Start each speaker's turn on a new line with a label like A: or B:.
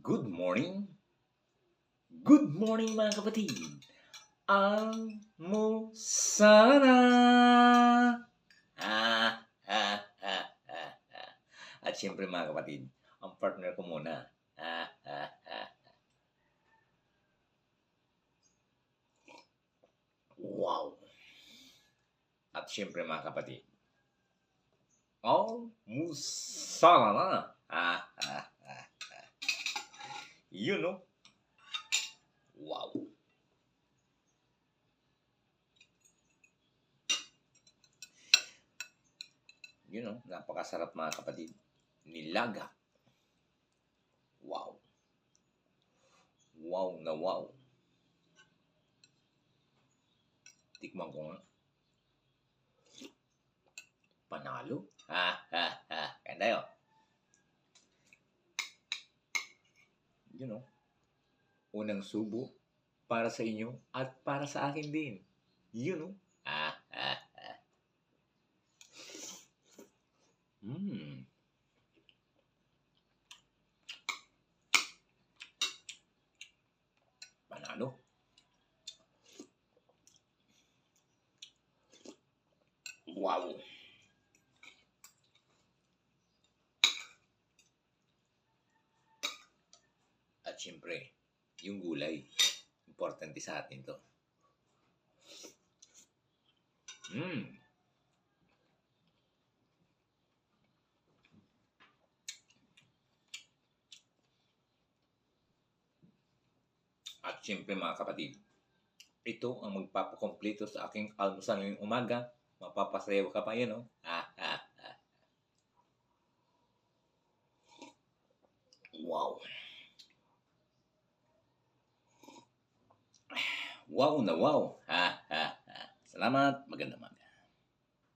A: Good morning. Good morning mga kapatid. Almusana. Ah, ah, ah, ah, ah. At siyempre mga kapatid, ang partner ko muna. Ah, ah, ah. Wow. At siyempre mga kapatid, almusana na. Ah, ah, ah. You know? Wow. Napakasarap mga kapatid. Nilaga. Wow. Wow na wow. Tikman ko nga. Panalo. Ganda yun. Unang subo para sa inyo at para sa akin din. You know? Mm. Panalo. Wow. At siyempre, yung gulay. Importante sa atin to. At siyempre mga kapatid, ito ang magpapakompleto sa aking almusal ngayong umaga. Mapapasayaw ka pa yun, no? Wow. Wow na wow. Salamat. Magandang umaga.